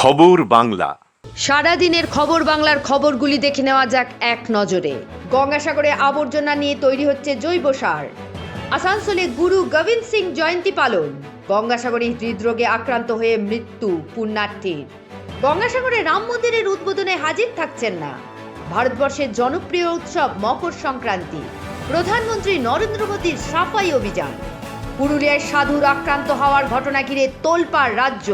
খবর বাংলা। সারাদিনের খবর বাংলার খবরগুলি দেখে নেওয়া যাক এক নজরে। গঙ্গাসাগরে আবর্জনা নিয়ে তৈরি হচ্ছে জৈব সার। আসানসোলে গুরু গোবিন্দ সিং জয়ন্তী পালন। গঙ্গাসাগরে হৃদরোগে আক্রান্ত হয়ে মৃত্যু পুণ্যার্থীর। গঙ্গাসাগরে রাম মন্দিরের উদ্বোধনে হাজির থাকছেন না। ভারতবর্ষের জনপ্রিয় উৎসব মকর সংক্রান্তি। প্রধানমন্ত্রী নরেন্দ্র মোদীর সাফাই অভিযান। পুরুলিয়ায় সাধুর আক্রান্ত হওয়ার ঘটনা ঘিরে তোলপাড় রাজ্য।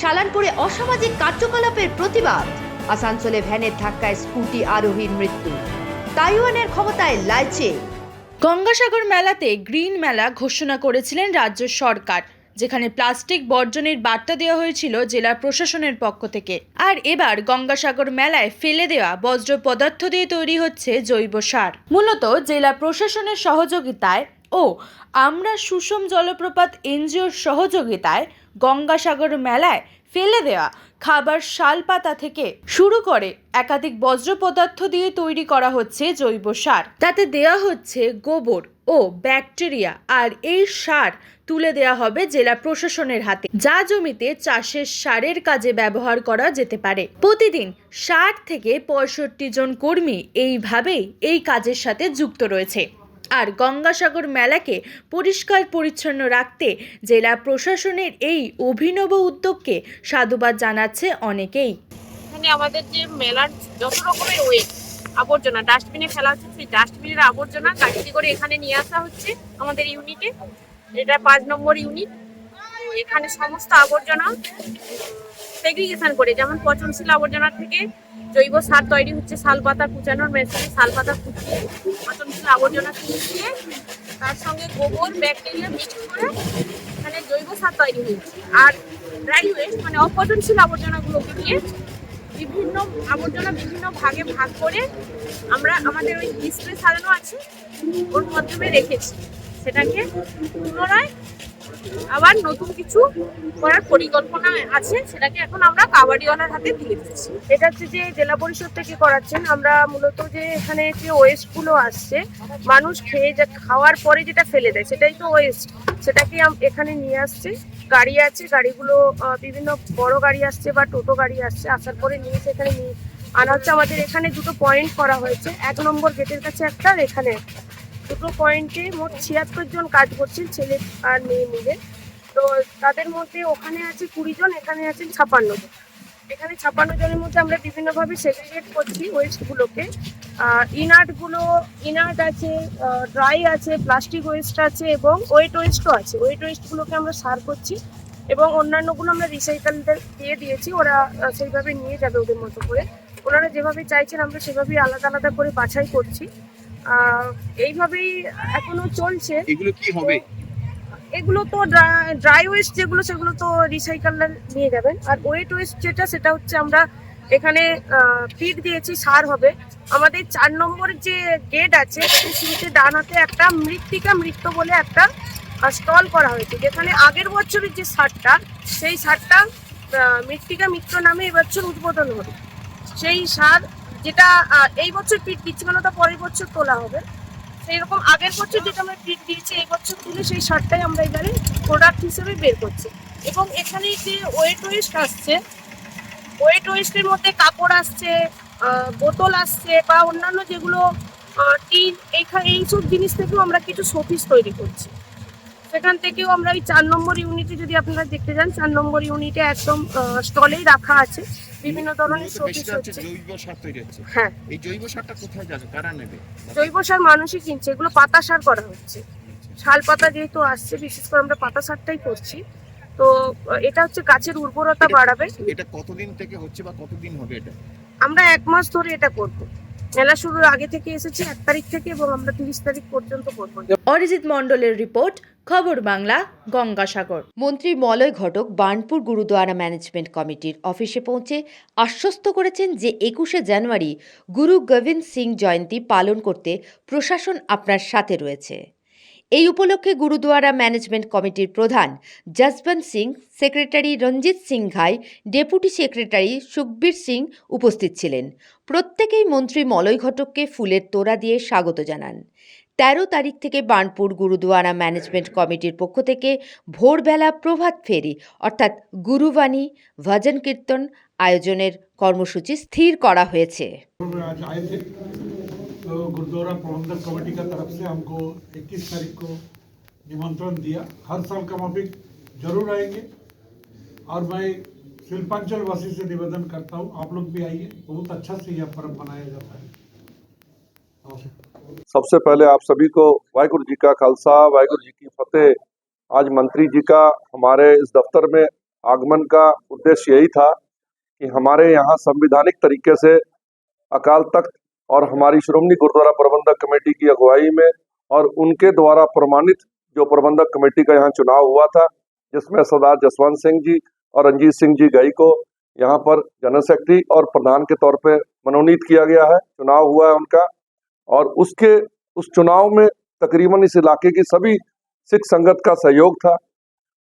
শালানপুরে অসামাজিক কার্যকলাপের প্রতিবাদ। আসানসোলে ভ্যানের ধাক্কায় স্কুটি আরোহীর মৃত্যু। তাইওয়ানের ক্ষমতায় লালচে। গঙ্গাসাগর মেলাতে গ্রিন মেলা ঘোষণা করেছিলেন রাজ্য সরকার, যেখানে প্লাস্টিক বর্জনের বার্তা দেওয়া হয়েছিল জেলা প্রশাসনের পক্ষ থেকে। আর এবার গঙ্গাসাগর মেলায় ফেলে দেওয়া বজ্র পদার্থ দিয়ে তৈরি হচ্ছে জৈব সার। মূলত জেলা প্রশাসনের সহযোগিতায় ও আমরা সুষম জলপ্রপাত এনজিওর সহযোগিতায় গঙ্গাসাগর মেলায় ফেলে দেওয়া খাবার শাল পাতা থেকে শুরু করে একাধিক বজ্র পদার্থ দিয়ে তৈরি করা হচ্ছে জৈব সার। তাতে দেওয়া হচ্ছে গোবর ও ব্যাকটেরিয়া, আর এই সার তুলে দেওয়া হবে জেলা প্রশাসনের হাতে, যা জমিতে চাষের সারের কাজে ব্যবহার করা যেতে পারে। প্রতিদিন 60 থেকে 65 জন কর্মী এইভাবেই এই কাজের সাথে যুক্ত রয়েছে। আর গঙ্গাসাগর মেলাকে পরিষ্কার পরিচ্ছন্ন রাখতে জেলা প্রশাসনের এই অভিনব উদ্যোগকে সাধুবাদ জানাচ্ছে অনেকেই। এখানে আমাদের যে মেলার যত রকমের ওয়েস্ট আবর্জনা ডাস্টবিনে ফেলা হচ্ছে, সেই ডাস্টবিনের আবর্জনা গাড়িতে করে এখানে নিয়ে আসা হচ্ছে আমাদের ইউনিটে। এটা 5 নম্বর ইউনিট। এখানে সমস্ত আবর্জনা সেগ্রিগেশন করে, যেমন পচনশীল আবর্জনা থেকে জৈব সার তৈরি হচ্ছে। শাল পাতা কুচানোর মেশিনে শাল পাতা কুচিয়ে পচনশীল আবর্জনা কুচিয়ে তার সঙ্গে গোবর ব্যাকটেরিয়া মিক্স করে এখানে জৈব সার তৈরি হচ্ছে। আর ড্রাই ওয়েস্ট মানে অপচনশীল আবর্জনাগুলোকে নিয়ে বিভিন্ন আবর্জনা বিভিন্ন ভাগে ভাগ করে আমরা আমাদের ওই ডিসপ্লে সাজানো আছে ওর মাধ্যমে রেখেছি। সেটাকে পুনরায় আবার নতুন কিছু করার পরিকল্পনা আছে, সেটাকে এখন আমরা কাবাডিওয়ালার হাতে তুলে দিচ্ছি। এটা হচ্ছে যে জেলা পরিষদ থেকে করাচ্ছেন। আমরা মূলত যে এখানে যে ওয়েস্টগুলো আসছে, মানুষ খেয়ে খাওয়ার পরে যেটা ফেলে দেয় সেটাই তো ওয়েস্ট, সেটাকে এখানে নিয়ে আসছে। গাড়ি আছে, গাড়িগুলো বিভিন্ন বড় গাড়ি আসছে বা টোটো গাড়ি আসছে, আসার পরে নিয়ে সেখানে নিয়ে আনা হচ্ছে। আমাদের এখানে দুটো পয়েন্ট করা হয়েছে, 1 নম্বর গেটের কাছে একটা আর এখানে দুটো পয়েন্টে মোট 76 জন কাজ করছেন, ছেলে আর মেয়ে মিলে। তো তাদের মধ্যে ওখানে আছে 20 জন, এখানে আছেন 56 জন। এখানে 56 জনের মধ্যে আমরা বিভিন্নভাবে সেগ্রিগেট করছি ওয়েস্টগুলোকে। ইনার্ট আছে, ড্রাই আছে, প্লাস্টিক ওয়েস্ট আছে এবং ওয়েট ওয়েস্টও আছে। ওয়েট ওয়েস্টগুলোকে আমরা সার করছি এবং অন্যান্যগুলো আমরা রিসাইকেলদের দিয়ে দিয়েছি। ওরা সেইভাবে নিয়ে যাবে ওদের মতো করে। ওনারা যেভাবে চাইছেন আমরা সেভাবেই আলাদা আলাদা করে বাছাই করছি। এইভাবেই এখনো চলছে। এগুলো কি হবে? এগুলো তো ড্রাই ওয়েস্ট যেগুলো সেগুলো তো রিসাইকেলার নিয়ে যাবেন। আর ওয়েট ওয়েস্ট যেটা, সেটা হচ্ছে আমরা এখানে ফিড দিয়েছি, সার হবে। আমাদের 4 নম্বরের যে গেট আছে শুরুতে ডান হাতে একটা মৃত্তিকা মৃত্য বলে একটা স্টল করা হয়েছে, যেখানে আগের বছরের যে সারটা, সেই সারটা মৃত্তিকা মিত্র নামে এবছর উদ্বোধন হবে। সেই সার যেটা এই বছর ফিড দিচ্ছি, কেন তা পরের বছর তোলা হবে। সেই রকম আগের বছর যেটা আমরা ফিড দিয়েছি এই বছর তুলে সেই সারটাই আমরা এবারে প্রোডাক্ট হিসেবে বের করছি। এবং এখানে যে ওয়েট ওয়েস্ট আসছে, ওয়েট ওয়েস্টের মধ্যে কাপড় আসছে, বোতল আসছে বা অন্যান্য যেগুলো টিন, এইসব জিনিস থেকেও আমরা কিছু শোপিস তৈরি করছি। সেখান থেকেও আমরা ওই 4 নম্বর ইউনিটে যদি আপনারা দেখতে যান, 4 নম্বর ইউনিটে একদম স্টলেই রাখা আছে বিভিন্ন ধরনের শোপিস হচ্ছে। জৈব সার তৈরি হচ্ছে। হ্যাঁ, এই জৈব সারটা কোথায় যাবে, কারা নেবে? জৈব সার মানুষই কিনছে, এগুলো পাতা সার করা হচ্ছে। শাল পাতা যেহেতু আসছে, বিশেষ করে আমরা পাতা সারটাই করছি। তো এটা হচ্ছে গাছের উর্বরতা বাড়াবে। এটা কতদিন থেকে হচ্ছে বা কতদিন হবে এটা? আমরা 1 মাস ধরে এটা করবো। মেলা শুরুর আগে থেকে এসেছি 1 তারিখ থেকে, এবং আমরা 30 তারিখ পর্যন্ত করবো। অরিজিৎ মণ্ডলের রিপোর্ট, খবর বাংলা, গঙ্গাসাগর। মন্ত্রী মলয় ঘটক বার্নপুর গুরুদুয়ারা ম্যানেজমেন্ট কমিটির অফিসে পৌঁছে আশ্বস্ত করেছেন যে 21শে জানুয়ারি গুরু গোবিন্দ সিং জয়ন্তী পালন করতে প্রশাসন আপনার সাথে রয়েছে। এই উপলক্ষে গুরুদুয়ারা ম্যানেজমেন্ট কমিটির প্রধান জসবন্ত সিং, সেক্রেটারি রঞ্জিত সিং ঘাই, ডেপুটি সেক্রেটারি সুখবীর সিং উপস্থিত ছিলেন। প্রত্যেকেই মন্ত্রী মলয় ঘটককে ফুলের তোড়া দিয়ে স্বাগত জানান। 13 তারিখ থেকে বার্নপুর গুরুদুয়ারা ম্যানেজমেন্ট কমিটির পক্ষ থেকে ভোরবেলা প্রভাত ফেরি অর্থাৎ গুরুবাণী ভজন কীর্তন আয়োজনের কর্মসূচি স্থির করা হয়েছে। आज आए थे तो गुरुद्वारा प्रबंधक कमेटी का तरफ से हमको 21 तारीख को निमंत्रण दिया। हर साल का माफिक जरूर आएंगे और मैं शिल्पांचल वासी से निवेदन करता हूँ आप लोग भी आइए, बहुत अच्छा से यह पर्व मनाया जाता है। सबसे पहले आप सभी को वाहिगुरु जी का खालसा वाहिगुरु जी की फतेह। आज मंत्री जी का हमारे इस दफ्तर में आगमन का उद्देश्य यही था कि हमारे यहाँ संवैधानिक तरीके से अकाल तख्त और हमारी श्रोमणी गुरुद्वारा प्रबंधक कमेटी की अगुवाई में और उनके द्वारा प्रमाणित जो प्रबंधक कमेटी का यहाँ चुनाव हुआ था, जिसमें सरदार जसवंत सिंह जी और रंजीत सिंह जी गई को यहाँ पर जनरल सेक्रेटरी और प्रधान के तौर पे मनोनीत किया गया है। चुनाव हुआ है उनका और उस चुनाव में तकरीबन इस इलाके की सभी सिख संगत का सहयोग था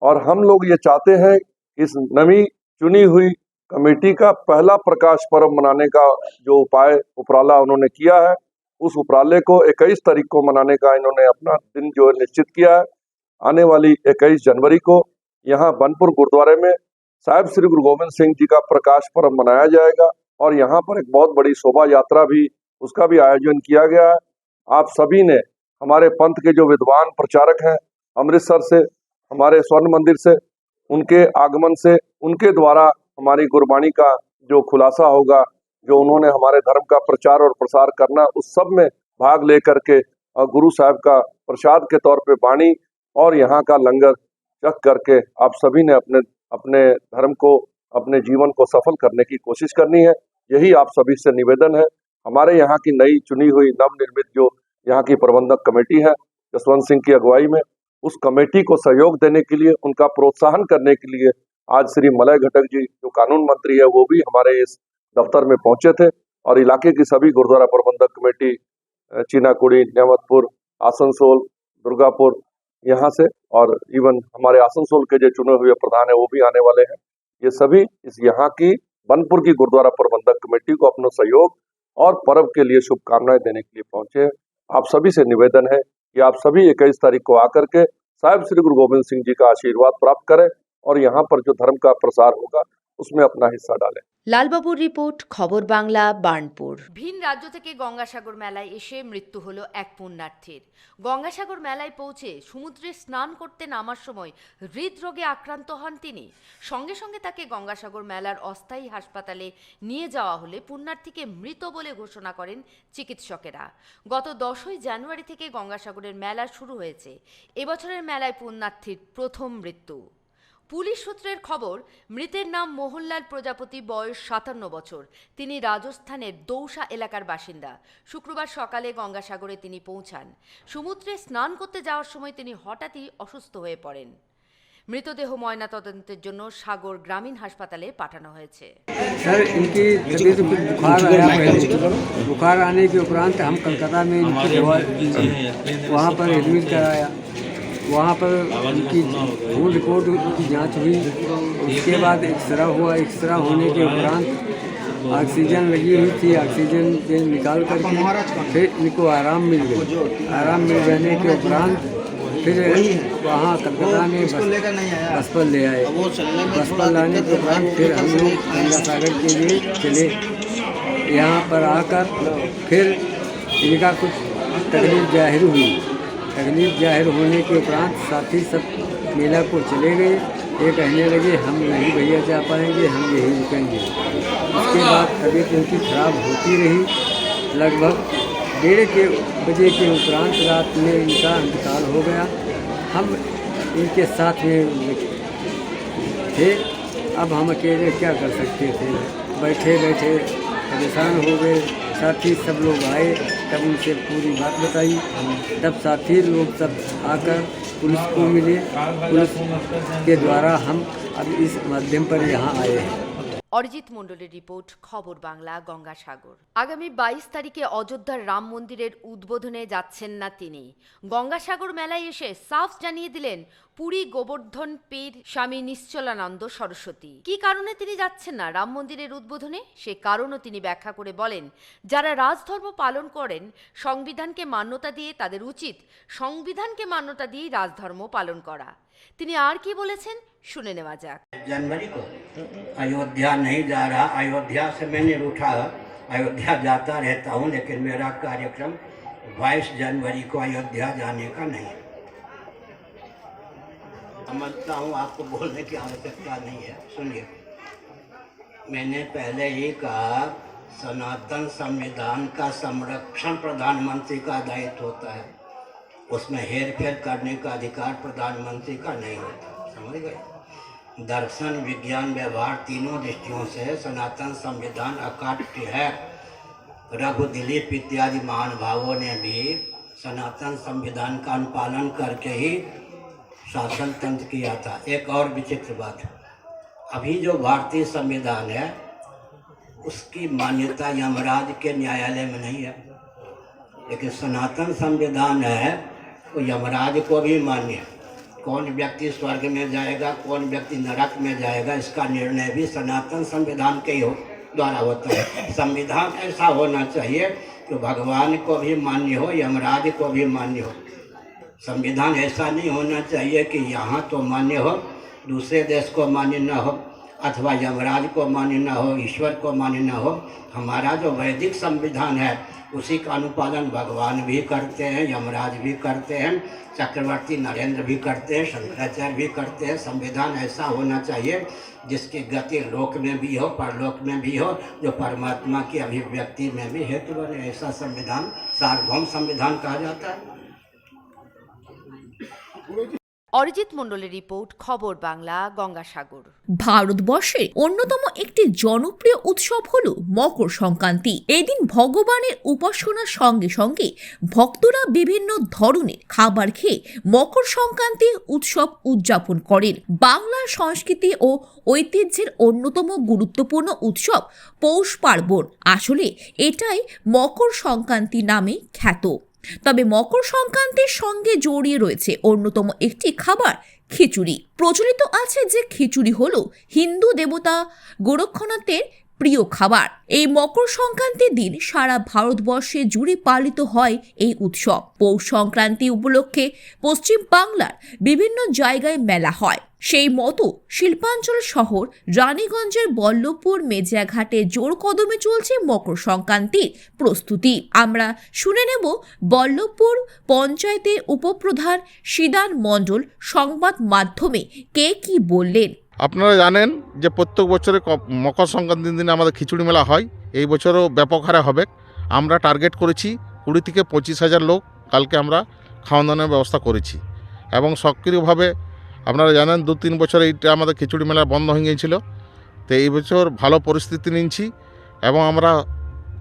और हम लोग ये चाहते हैं इस नवी चुनी हुई कमेटी का पहला प्रकाश पर्व मनाने का जो उपाय उपराला उन्होंने किया है, उस उपराले को 21 तारीख को मनाने का इन्होंने अपना दिन जो है निश्चित किया है। आने वाली 21 जनवरी को यहाँ बनपुर गुरुद्वारे में साहिब श्री गुरु गोविंद सिंह जी का प्रकाश पर्व मनाया जाएगा और यहाँ पर एक बहुत बड़ी शोभा यात्रा भी उसका भी आयोजन किया गया है। आप सभी ने हमारे पंथ के जो विद्वान प्रचारक हैं अमृतसर से, हमारे स्वर्ण मंदिर से, उनके आगमन से, उनके द्वारा हमारी गुरबाणी का जो खुलासा होगा, जो उन्होंने हमारे धर्म का प्रचार और प्रसार करना, उस सब में भाग लेकर के गुरु साहब का प्रसाद के तौर पे वाणी और यहाँ का लंगर चख करके आप सभी ने अपने अपने धर्म को, अपने जीवन को सफल करने की कोशिश करनी है। यही आप सभी से निवेदन है। हमारे यहाँ की नई चुनी हुई नवनिर्मित जो यहाँ की प्रबंधक कमेटी है जसवंत सिंह की अगुवाई में, उस कमेटी को सहयोग देने के लिए, उनका प्रोत्साहन करने के लिए आज श्री मलय घटक जी जो कानून मंत्री है वो भी हमारे इस दफ्तर में पहुंचे थे और इलाके की सभी गुरुद्वारा प्रबंधक कमेटी चीनाकुड़ी, नेमतपुर, आसनसोल, दुर्गापुर यहाँ से और इवन हमारे आसनसोल के जो चुने हुए प्रधान है वो भी आने वाले हैं। ये सभी इस यहाँ की बनपुर की गुरुद्वारा प्रबंधक कमेटी को अपना सहयोग और पर्व के लिए शुभकामनाएं देने के लिए पहुंचे हैं। आप सभी से निवेदन है कि आप सभी 21 तारीख को आकर के साहिब श्री गुरु गोविंद सिंह जी का आशीर्वाद प्राप्त करें और यहाँ पर जो धर्म का प्रसार होगा उसमें अपना हिस्सा डालें। লালবাবুর রিপোর্ট, খবর বাংলা, বার্নপুর। ভিন রাজ্য থেকে গঙ্গাসাগর মেলায় এসে মৃত্যু হলো এক পুণ্যার্থীর। গঙ্গাসাগর মেলায় পৌঁছে সমুদ্রে স্নান করতে নামার সময় হৃদরোগে আক্রান্ত হন তিনি। সঙ্গে সঙ্গে তাকে গঙ্গাসাগর মেলার অস্থায়ী হাসপাতালে নিয়ে যাওয়া হলে পুণ্যার্থীকে মৃত বলে ঘোষণা করেন চিকিৎসকেরা। গত 10ই জানুয়ারি থেকে গঙ্গাসাগরের মেলা শুরু হয়েছে। এবছরের মেলায় পুণ্যার্থীর প্রথম মৃত্যু। পুলিশ সূত্রের খবর, মৃতের নাম মোহনলাল প্রজাপতি, বয়স 57 বছর। তিনি রাজস্থানের দৌসা এলাকার বাসিন্দা। শুক্রবার সকালে গঙ্গাসাগরে তিনি পৌঁছান। সমুদ্রে স্নান করতে যাওয়ার সময় তিনি হঠাৎই অসুস্থ হয়ে পড়েন। মৃতদেহ ময়নাতদন্তের জন্য সাগর গ্রামীণ হাসপাতালে পাঠানো হয়েছে। सर इनकी तबीयत कुछ बुखार आया पहले, बुखार आने के उपरांत हम कलकत्ता में इनकी दवा वहाँ पर एडमिट कराया। वहाँ पर उनकी खून रिपोर्ट की जांच हुई। उसके बाद एक्सरा हुआ। एक्सरा होने के उपरांत ऑक्सीजन लगी हुई थी, ऑक्सीजन निकाल कर फिर इनको आराम मिल गया। आराम मिल जाने के उपरांत फिर वहाँ कलकत्ता में बस पर ले आए। बस पर लाने के उपरांत फिर हम लोग गंगासागर के लिए चले। यहाँ पर आकर फिर इनका कुछ तकलीफ जाहिर हुई। तकलीफ जाहिर होने के उपरांत साथी सब मेला को चले गए। ये कहने लगे हम नहीं भैया जा पाएंगे, हम यहीं रुकेंगे। उसके बाद तबीयत उनकी खराब होती रही। लगभग 1:30 बजे के उपरांत रात में इनका इंतकाल हो गया। हम इनके साथ में थे। अब हम अकेले क्या कर सकते थे। बैठे बैठे परेशान हो गए। साथी सब लोग आए, तब उनसे पूरी बात बताई। तब साथी लोग सब आकर पुलिस को मिले। पुलिस के द्वारा हम अब इस माध्यम पर यहाँ आए हैं। অরিজিৎ মণ্ডলের রিপোর্ট, খবর বাংলা, গঙ্গাসাগর। আগামী 22 তারিখে অযোধ্যার রাম মন্দিরের উদ্বোধনে যাচ্ছেন না তিনি। গঙ্গাসাগর মেলায় এসে সাফ জানিয়ে দিলেন পুরী গোবর্ধন পীর স্বামী নিশ্চলানন্দ সরস্বতী। কি কারণে তিনি যাচ্ছেন না রাম মন্দিরের উদ্বোধনে, সে কারণও তিনি ব্যাখ্যা করে বলেন, যারা রাজধর্ম পালন করেন সংবিধানকে মান্যতা দিয়ে তাদের উচিত সংবিধানকে মান্যতা দিয়েই রাজধর্ম পালন করা। তিনি আর কি বলেছেন শুনে নেওয়া যাক। जनवरी को अयोध्या नहीं जा रहा, अयोध्या से मैंने रूठा, अयोध्या जाता रहता हूँ, लेकिन मेरा कार्यक्रम 22 जनवरी को अयोध्या जाने का नहीं है। समझता हूँ आपको बोलने की आवश्यकता नहीं है, सुनिए। मैंने पहले ही कहा सनातन संविधान का संरक्षण प्रधानमंत्री का दायित्व होता है, उसमें हेर फेर करने का अधिकार प्रधानमंत्री का नहीं होता, समझ गए। दर्शन विज्ञान व्यवहार तीनों दृष्टियों से सनातन संविधान अकाट्य है। रघु दिलीप इत्यादि महानुभावों ने भी सनातन संविधान का अनुपालन करके ही शासन तंत्र किया था। एक और विचित्र बात, अभी जो भारतीय संविधान है उसकी मान्यता यमराज के न्यायालय में नहीं है, लेकिन सनातन संविधान है वो यमराज को भी मान्य है। कौन व्यक्ति स्वर्ग में जाएगा, कौन व्यक्ति नरक में जाएगा, इसका निर्णय भी सनातन संविधान के ही द्वारा होता है। संविधान ऐसा होना चाहिए कि भगवान को भी मान्य हो, यमराज को भी मान्य हो। संविधान ऐसा नहीं होना चाहिए कि यहाँ तो मान्य हो, दूसरे देश को मान्य न हो, अथवा यमराज को मान्य न हो, ईश्वर को मान्य न हो। हमारा जो वैदिक संविधान है उसी का अनुपालन भगवान भी करते हैं, यमराज भी करते हैं, चक्रवर्ती नरेंद्र भी करते हैं, शंकराचार्य भी करते हैं। संविधान ऐसा होना चाहिए जिसकी गति लोक में भी हो, परलोक में भी हो, जो परमात्मा की अभिव्यक्ति में भी हेतु बने। ऐसा संविधान सार्वभौम संविधान कहा जाता है। অরিজিৎ মণ্ডলের রিপোর্ট, খবর বাংলা, গঙ্গাসাগর। ভারতবর্ষের অন্যতম একটি জনপ্রিয় উৎসব হলো মকর সংক্রান্তি। এদিন ভগবানের উপাসনার সঙ্গে সঙ্গে ভক্তরা বিভিন্ন ধরনের খাবার খেয়ে মকর সংক্রান্তি উৎসব উদযাপন করেন। বাংলার সংস্কৃতি ও ঐতিহ্যের অন্যতম গুরুত্বপূর্ণ উৎসব পৌষ পার্বণ। আসলে এটাই মকর সংক্রান্তি নামে খ্যাত। তবে মকর সংক্রান্তির সঙ্গে জড়িয়ে রয়েছে অন্যতম একটি খাবার খিচুড়ি। প্রচলিত আছে যে খিচুড়ি হলো হিন্দু দেবতা গোরক্ষনাথের প্রিয় খাবার। এই মকর সংক্রান্তির দিন সারা ভারতবর্ষে জুড়ে পালিত হয় এই উৎসব। পৌষ সংক্রান্তি উপলক্ষে পশ্চিম বাংলার বিভিন্ন জায়গায় মেলা হয়। সেই মতো শিল্পাঞ্চল শহর রানীগঞ্জের বল্লভপুর মেজিয়াঘাটে জোর কদমে চলছে মকর সংক্রান্তির প্রস্তুতি। আমরা শুনে নেব বল্লভপুর পঞ্চায়েতের উপপ্রধান সিদান মণ্ডল সংবাদ মাধ্যমে কে কি বললেন। আপনারা জানেন যে প্রত্যেক বছরে মকর সংক্রান্তির দিনে আমাদের খিচুড়ি মেলা হয়। এই বছরও ব্যাপক হারে হবে। আমরা টার্গেট করেছি 20 থেকে 25,000 লোক কালকে আমরা খাওয়া দাওয়ার ব্যবস্থা করেছি এবং সক্রিয়ভাবে আপনারা জানেন 2-3 বছর এইটা আমাদের খিচুড়ি মেলা বন্ধ হয়ে গিয়েছিল। তো এই বছর ভালো পরিস্থিতি নিচ্ছি এবং আমরা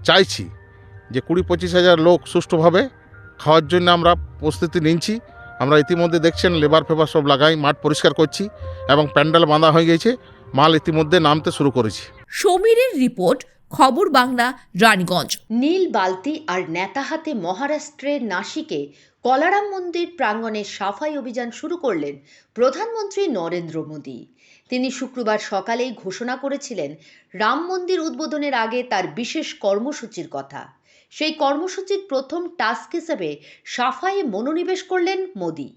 চাইছি যে 20-25,000 লোক সুষ্ঠুভাবে খাওয়ার জন্য আমরা প্রস্তুতি নিচ্ছি। আমরা ইতিমধ্যে দেখছেন লেবার ফেবার সব লাগাই, মাঠ পরিষ্কার করছি এবং প্যান্ডেল বাঁধা হয়ে গেছে, মাল ইতিমধ্যে নামতে শুরু করেছি। সমীরের রিপোর্ট, খবর বাংলা, রানীগঞ্জ। নীল বালতি আর নেতা হাতে মহারাষ্ট্রের নাসিকে কলারাম মন্দির প্রাঙ্গণে সাফাই অভিযান শুরু করলেন প্রধানমন্ত্রী নরেন্দ্র মোদী। তিনি শুক্রবার সকালেই ঘোষণা করেছিলেন রাম মন্দির উদ্বোধনের আগে তার বিশেষ কর্মসূচির কথা। সেই কর্মসূচির প্রথম টাস্ক হিসেবে সাফাইয়ে মনোনিবেশ করলেন মোদী।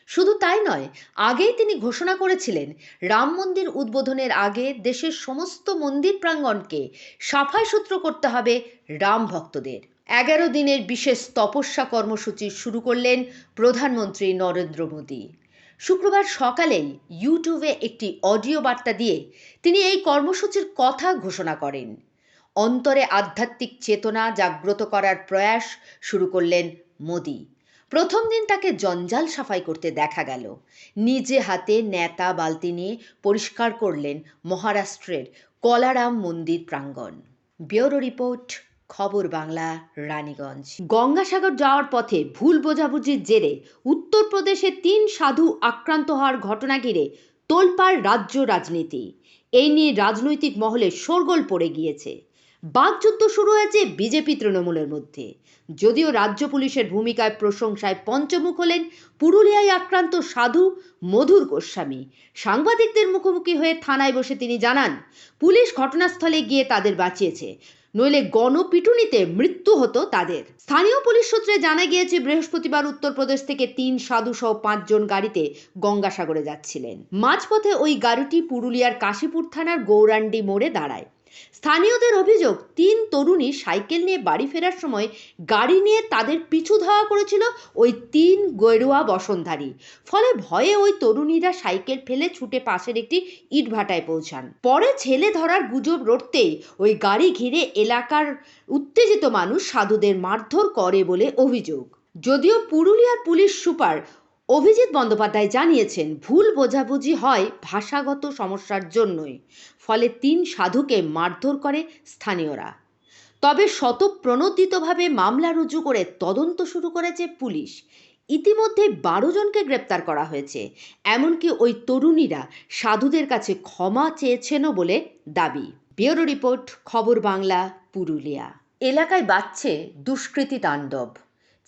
শুধু তাই নয়, আগেই তিনি ঘোষণা করেছিলেন রাম মন্দির উদ্বোধনের আগে দেশের সমস্ত মন্দির প্রাঙ্গণকে সাফাই সূত্র করতে হবে রাম ভক্তদের। 11 দিনের বিশেষ তপস্যা কর্মসূচি শুরু করলেন প্রধানমন্ত্রী নরেন্দ্র মোদী। শুক্রবার সকালেই ইউটিউবে একটি অডিও বার্তা দিয়ে তিনি এই কর্মসূচির কথা ঘোষণা করেন। অন্তরে আধ্যাত্মিক চেতনা জাগ্রত করার প্রয়াস শুরু করলেন মোদী। প্রথম দিন তাকে জঞ্জাল সাফাই করতে দেখা গেল। নিজে হাতে নেতা বালতি নিয়ে পরিষ্কার করলেন মহারাষ্ট্রের কলারাম মন্দির প্রাঙ্গণ। Bureau report, Khabar Bangla, Raniganj. গঙ্গাসাগর যাওয়ার পথে ভুল বোঝাবুঝির জেরে উত্তরপ্রদেশে 3 সাধু আক্রান্ত হওয়ার ঘটনা ঘিরে তোলপাড় রাজ্য রাজনীতি। এই নিয়ে রাজনৈতিক মহলে শোরগোল পড়ে গিয়েছে। বাকযুদ্ধ শুরু হয়েছে বিজেপি তৃণমূলের মধ্যে। যদিও রাজ্য পুলিশের ভূমিকায় প্রশংসায় পঞ্চমুখ হলেন পুরুলিয়ায় আক্রান্ত সাধু মধুর গোস্বামী। সাংবাদিকদের মুখোমুখি হয়ে থানায় বসে তিনি জানান, পুলিশ ঘটনাস্থলে গিয়ে তাদের বাঁচিয়েছে, নইলে গণপিটুনিতে মৃত্যু হতো তাদের। স্থানীয় পুলিশ সূত্রে জানা গিয়েছে, বৃহস্পতিবার উত্তরপ্রদেশ থেকে 3 সাধু সহ 5 জন গাড়িতে গঙ্গাসাগরে যাচ্ছিলেন। মাঝপথে ওই গাড়িটি পুরুলিয়ার কাশীপুর থানার গৌরান্ডি মোড়ে দাঁড়ায়। স্থানীয়দের অভিযোগ, 3 তরুণী সাইকেল নিয়ে বাড়ি ফেরার সময় গাড়ি নিয়ে তাদের পিছু ধাওয়া করেছিল ওই 3 গেরুয়া বসনধারী। ফলে ভয়ে ওই তরুণীরা সাইকেল ফেলে ছুটে পাশের একটি ইটভাটায় পৌঁছান। পরে ছেলে ধরার গুজব রটতেই ওই গাড়ি ঘিরে এলাকার উত্তেজিত মানুষ সাধুদের মারধর করে বলে অভিযোগ। যদিও পুরুলিয়ার পুলিশ সুপার অভিজিৎ বন্দ্যোপাধ্যায় জানিয়েছেন, ভুল বোঝাবুঝি হয় ভাষাগত সমস্যার জন্যই, ফলে 3 সাধুকে মারধর করে স্থানীয়রা। তবে স্বতঃপ্রণোদিতভাবে মামলা রুজু করে তদন্ত শুরু করেছে পুলিশ। ইতিমধ্যে 12 জনকে গ্রেপ্তার করা হয়েছে। এমনকি ওই তরুণীরা সাধুদের কাছে ক্ষমা চেয়েছেনও বলে দাবি। Bureau report, Khabar Bangla, Purulia. এলাকায় বাড়ছে দুষ্কৃতী তাণ্ডব।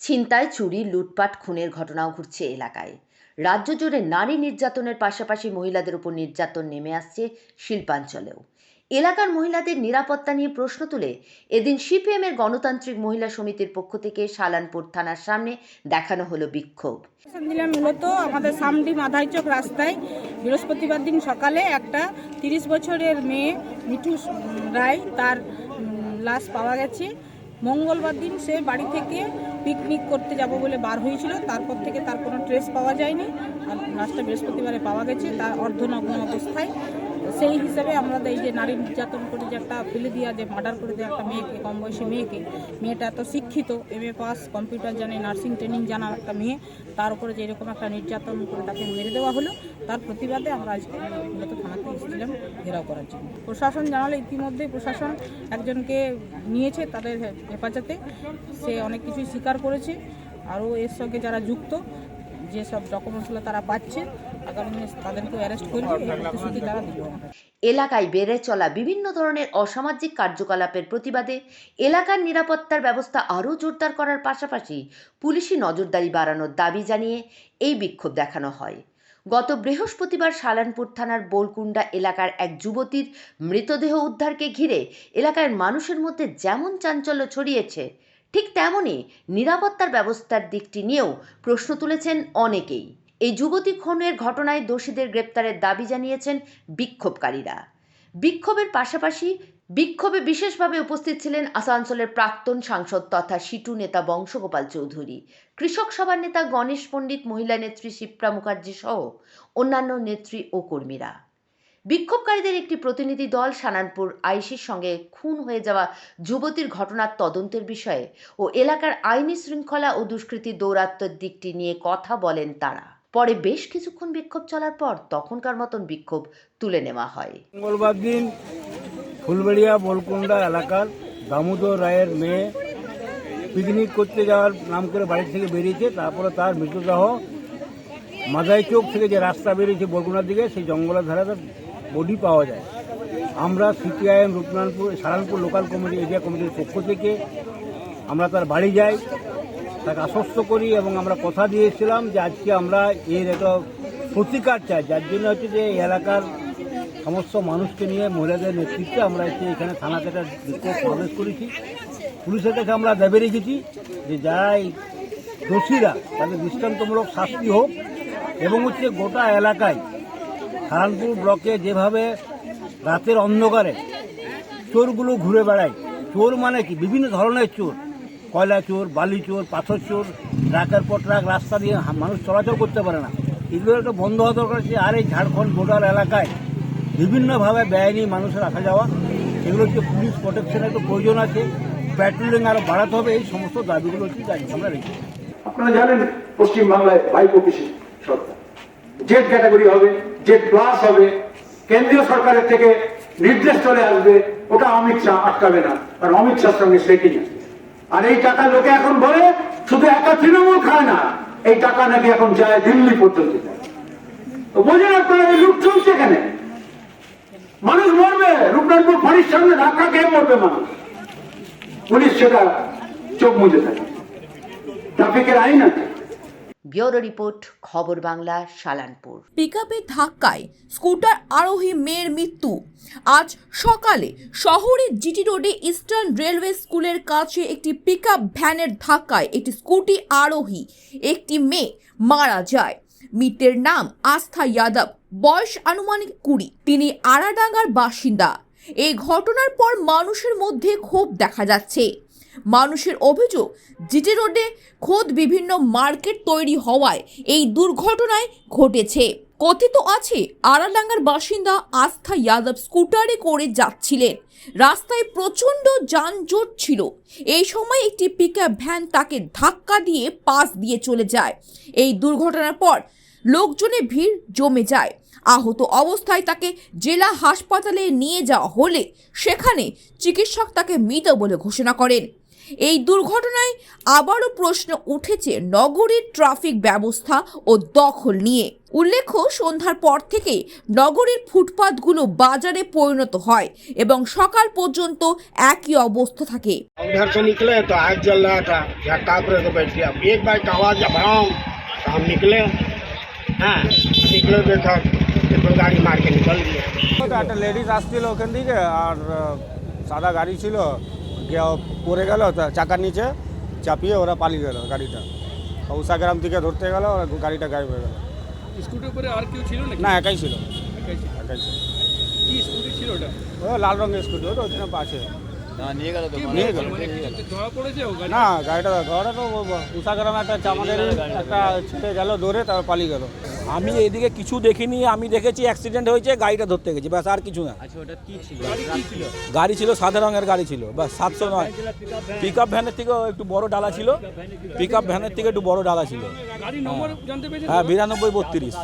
ছিনতাই, চুরি, লুটপাট, খুনের ঘটনাও ঘটছে এলাকায়। রাজ্য জুড়ে নারী নির্যাতনের পাশাপাশি মহিলাদের উপর নির্যাতন নেমে আসছে শিল্পাঞ্চলেও। এলাকার মহিলাদের নিরাপত্তা নিয়ে প্রশ্ন তুলে এদিন সিপিএমের গণতান্ত্রিক মহিলা সমিতির পক্ষ থেকে শালানপুর থানার সামনে দেখানো হলো বিক্ষোভ। মূলত আমাদের সামডি মাধাইচক রাস্তায় বৃহস্পতিবার দিন সকালে একটা 30 বছরের মেয়ে মিঠু রায়, তার লাশ পাওয়া গেছে। মঙ্গলবার দিন সে বাড়ি থেকে পিকনিক করতে যাব বলে বার হয়েছিল, তারপর থেকে তার কোনো ট্রেস পাওয়া যায়নি। আর লাশটা বৃহস্পতিবারে পাওয়া গেছে, তার অর্ধনগ্ন অবস্থায়। সেই হিসাবে আমরা এই যে নারী নির্যাতন করে যে একটা ফেলে দিয়া, যে মার্ডার করে দেওয়া একটা মেয়েকে, কম বয়সী মেয়েকে, মেয়েটা এত শিক্ষিত, MA পাস, কম্পিউটার জানে, নার্সিং ট্রেনিং জানা একটা মেয়ে, তার উপরে যে এরকম একটা নির্যাতন করে তাকে মেরে দেওয়া হলো, তার প্রতিবাদে আমরা আজকে মূলত থানাতে এসেছিলাম ঘেরাও করার জন্য। প্রশাসন জানালে ইতিমধ্যে প্রশাসন একজনকে নিয়েছে তাদের হেফাজতে। সে অনেক কিছুই স্বীকার করেছে। আরও এর সঙ্গে যারা যুক্ত, যেসব ডকুমেন্টসগুলো তারা পাচ্ছে, আগামী দিনে তাদেরকে অ্যারেস্ট করবে, এই প্রতিশ্রুতি তারা দিল। এলাকায় বেড়ে চলা বিভিন্ন ধরনের অসামাজিক কার্যকলাপের প্রতিবাদে এলাকার নিরাপত্তার ব্যবস্থা আরও জোরদার করার পাশাপাশি পুলিশি নজরদারি বাড়ানোর দাবি জানিয়ে এই বিক্ষোভ দেখানো হয়। গত বৃহস্পতিবার শালানপুর থানার বোলকুন্ডা এলাকার এক যুবতীর মৃতদেহ উদ্ধারকে ঘিরে এলাকার মানুষের মধ্যে যেমন চাঞ্চল্য ছড়িয়েছে, ঠিক তেমনই নিরাপত্তার ব্যবস্থার দিকটি নিয়েও প্রশ্ন তুলেছেন অনেকেই। এই যুবতী খুনের ঘটনায় দোষীদের গ্রেপ্তারের দাবি জানিয়েছেন বিক্ষোভকারীরা। বিক্ষোভের পাশাপাশি বিক্ষোভে বিশেষভাবে উপস্থিত ছিলেন আসানসোলের প্রাক্তন সাংসদ তথা সিটু নেতা বংশগোপাল চৌধুরী, কৃষক সভার নেতা গণেশ পণ্ডিত, মহিলা নেত্রী শিপ্রা মুখার্জি সহ অন্যান্য নেত্রী ও কর্মীরা। বিক্ষোভকারীদের একটি প্রতিনিধি দল শালানপুর আইসির সঙ্গে খুন হয়ে যাওয়া যুবতীর ঘটনার তদন্তের বিষয়ে ও এলাকার আইনি শৃঙ্খলা ও দুষ্কৃতী দৌরাত্ম্যের দিকটি নিয়ে কথা বলেন তারা। পরে বেশ কিছুক্ষণ বিক্ষোভ চলার পর তখনকার মতন বিক্ষোভ তুলে নেওয়া হয়। মঙ্গলবার দিন ফুলবেড়িয়া বোলকুন্ডা এলাকার দামোদর রায়ের মেয়ে পিকনিক করতে যাওয়ার নাম করে বাড়ি থেকে বেরিয়েছে। তারপরে তার মৃতদেহ মাদাইচক থেকে যে রাস্তা বেরিয়েছে বোলকুন্ডার দিকে, সেই জঙ্গলের ধারে তার বডি পাওয়া যায়। আমরা CPIM Rupnarayanpur Salanpur local committee, area কমিটির পক্ষ থেকে আমরা তার বাড়ি যাই, তাকে আশ্বস্ত করি এবং আমরা কথা দিয়েছিলাম যে আজকে আমরা এর একটা প্রতিকার চাই, যার জন্য হচ্ছে যে এই এলাকার সমস্ত মানুষকে নিয়ে মহিলাদের নেতৃত্বে আমরা এখানে থানাতে একটা বিক্ষোভ সমাবেশ করেছি। পুলিশের কাছে আমরা দাবি রেখেছি যে যারা এই দোষীরা তাদের দৃষ্টান্তমূলক শাস্তি হোক, এবং হচ্ছে গোটা এলাকায় শালানপুর ব্লকে যেভাবে রাতের অন্ধকারে চোরগুলো ঘুরে বেড়ায়, চোর মানে কি বিভিন্ন ধরনের চোর, কয়লা চোর, বালি চোর, পাথর চোর, ট্রাকের পর ট্রাক রাস্তা দিয়ে মানুষ চলাচল করতে পারে না, এগুলো একটা বন্ধ হওয়া দরকার আছে। আর এই ঝাড়খণ্ড বর্ডার এলাকায় বিভিন্নভাবে বেআইনি মানুষের আসা যাওয়া, এগুলো হচ্ছে পুলিশ প্রোটেকশনের একটু প্রয়োজন আছে, প্যাট্রোলিং আরও বাড়াতে হবে। এই সমস্ত দাবিগুলো হচ্ছে আমরা রেখেছি। আপনারা জানেন পশ্চিমবাংলায় বাইপোপিসি সরকার, জেড ক্যাটাগরি হবে, জেড প্লাস হবে, কেন্দ্রীয় সরকারের থেকে নির্দেশ চলে আসবে, ওটা অমিত শাহ আটকাবে না, কারণ অমিত শাহর সঙ্গে সেটিং আছে। আর এই টাকা লোকে এখন বলে শুধু একা তৃণমূল খায় না, এই টাকা নাকি এখন যায় দিল্লি পর্যন্ত। তো বোঝেন আপনারা এই লুট চলছে এখানে, মানুষ মরবে, রূপনারায়ণপুর ফাঁড়ির সামনে ধাক্কা খেয়ে মরবে মানুষ। পুলিশ সেটা চোখ মুজে থাকে। ট্রাফিকের আইন আছে। Bureau report, Khabar Bangla, Salanpur. পিকআপের ধাক্কায় স্কুটার আরোহী মেয়ের মৃত্যু। আজ সকালে শহরের জিটি রোডে ইস্টার্ন রেলওয়ে স্কুলের কাছে একটি পিকআপ ভ্যানের ধাক্কায় একটি স্কুটি আরোহী একটি মেয়ে মারা যায়। মৃতের নাম আস্থা যাদব, বয়স আনুমানিক 20। তিনি আড়াডাঙ্গার বাসিন্দা। এই ঘটনার পর মানুষের মধ্যে ক্ষোভ দেখা যাচ্ছে। মানুষের অভিযোগ, জিটি রোডে খোদ বিভিন্ন মার্কেট তৈরি হওয়ায় এই দুর্ঘটনায় ঘটেছে। কথিত আছে আড়াডাঙ্গার বাসিন্দা আস্থা যাদব স্কুটারে করে যাচ্ছিলেন। রাস্তায় প্রচণ্ড যানজট ছিল। এই সময় একটি পিকআপ ভ্যান তাকে ধাক্কা দিয়ে পাশ দিয়ে চলে যায়। এই দুর্ঘটনার পর লোকজনের ভিড় জমে যায়। আহত অবস্থায় তাকে জেলা হাসপাতালে নিয়ে যাওয়া হলে সেখানে চিকিৎসক তাকে মৃত বলে ঘোষণা করেন। এই দুর্ঘটনায় আবারও প্রশ্ন উঠেছে নগরীর ট্রাফিক ব্যবস্থা ও দখল নিয়ে। উল্লেখ্য, সন্ধ্যার পর থেকে নগরীর ফুটপাতগুলো বাজারে পরিণত হয় এবং সকাল পর্যন্ত একই অবস্থা থাকে। घर से निकले तो आग जल रहा था, झटका पर तो बैठ गया। एक बाइक का आवाज जब भड़ाम तो हम निकले। हाँ, निकले देखा तो गाड़ी मार के निकल गया। একটা লেডিস আসছিল ওখান থেকে, আর সাদা গাড়ি ছিল, পড়ে গেল চাকার নিচে, চাপিয়ে ওরা পালিয়ে গেল গাড়িটা। উষাগ্রাম থেকে ধরতে গেল, গাড়িটা গায়েব হয়ে গেল। স্কুটির উপরে আর কেউ ছিল না, একাই ছিল। একাই ছিল। কি স্কুটি ছিল ওটা? ও লাল রঙের স্কুটি, ওটা ওখানে পাশে নিয়ে গেল। ধরা পড়েছে ও গাড়ি? না, গাড়িটা তো উষাগ্রামে একটা আমাদের একটা ছেলে গেল দৌড়ে, তারপর পালিয়ে গেল। আমি এদিকে কিছু দেখিনি, আমি দেখেছি অ্যাক্সিডেন্ট হয়েছে, গাড়িটা ধরতে গেছি, ব্যাস আর কিছু না। আচ্ছা, ওটা কি ছিল? গাড়ি ছিল সাদা রঙের গাড়ি ছিল, ব্যাস 700 নয়। পিকআপ ভ্যানের থেকে একটু বড় ডালা ছিল, পিকআপ ভ্যানের থেকে একটু বড় ডালা ছিল। হ্যাঁ, 9232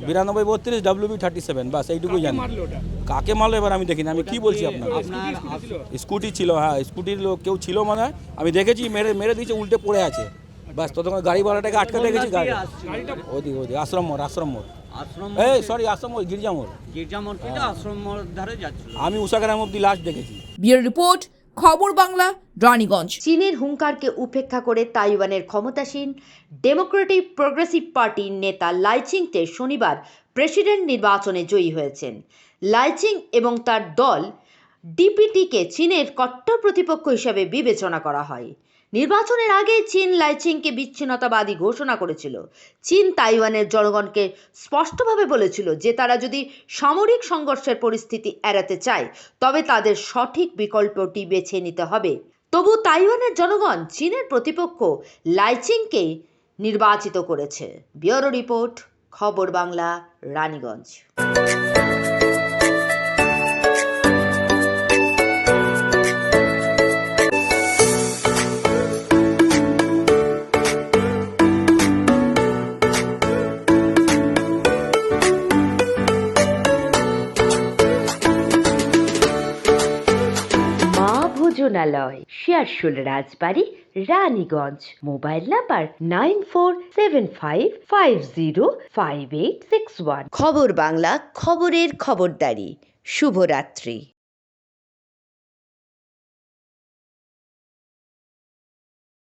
9232 WB37, ব্যাস এইটুকুই জানি। কাকে মারলো এবার আমি দেখিনি, আমি কি বলছি আপনাকে। স্কুটি ছিল, হ্যাঁ স্কুটির লোক কেউ ছিল মানে, আমি দেখেছি মেরে দিয়েছে, উল্টে পড়ে আছে, ব্যাস। ততক্ষণ গাড়িওয়ালাটাকে আটকে দেখেছি, ওদিকে আশ্রম মোড় গির্জা মোড় থেকে আশ্রম মোড় ধারে যাচ্ছে। আমি উষাগ্রাম অব্দি লাস্ট দেখেছি। Bureau report, Khabar Bangla, Raniganj. চীনের হুঙ্কারকে উপেক্ষা করে তাইওয়ানের ক্ষমতাসীন ডেমোক্রেটিক প্রগ্রেসিভ পার্টির নেতা লাইচিংতে শনিবার প্রেসিডেন্ট নির্বাচনে জয়ী হয়েছেন। লাইচিং এবং তার দল ডিপিটিকে চীনের কট্টর প্রতিপক্ষ হিসেবে বিবেচনা করা হয়। নির্বাচনের আগে চীন লাইচিংকে বিচ্ছিন্নতাবাদী ঘোষণা করেছিল। চীন তাইওয়ানের জনগণকে স্পষ্টভাবে বলেছিল যে তারা যদি সামরিক সংঘর্ষের পরিস্থিতি এড়াতে চায় তবে তাদের সঠিক বিকল্পটি বেছে নিতে হবে। তবু তাইওয়ানের জনগণ চীনের প্রতিপক্ষ লাইচিংকে নির্বাচিত করেছে। Bureau report, Khabar Bangla, Raniganj. ভোজনালয়, শেয়ারশোল রাজবাড়ি, রানীগঞ্জ। Mobile number 9475505861। খবর বাংলা, খবরের খবরদারি। শুভরাত্রি।